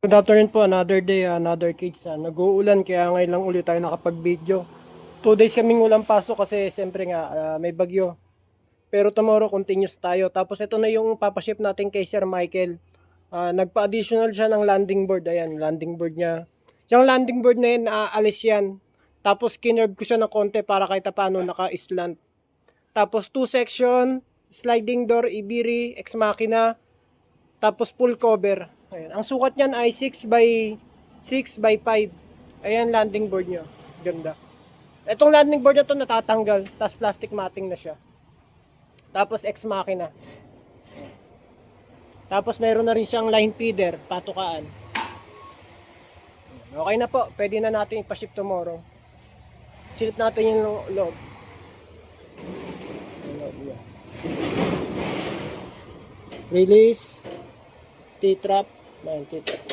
Good afternoon po, another day, another cage. Nag-uulan kaya ngayon lang ulit tayo nakapag-video. 2 days kaming walang pasok kasi siyempre nga may bagyo. Pero tomorrow continuous tayo. Tapos ito na yung papaship natin kay Sir Michael. Nagpa-additional siya ng landing board. Ayan, landing board niya. Yung landing board na yun, aalis yan. Tapos kinerve ko siya ng konti para kahit paano naka-slant. Tapos 2 section, sliding door, ibiri, ex machina. Tapos full cover. Ayan. Ang sukat niyan ay 6 by 5. Ayan landing board niya. Ganda. Itong landing board na to natatanggal. Tapos plastic matting na siya. Tapos ex machina. Tapos meron na rin siyang line feeder, patukaan. Okay na po. Pwede na natin ipaship tomorrow. Silip natin yung loob. Release. T-trap. Ayan, T-trap.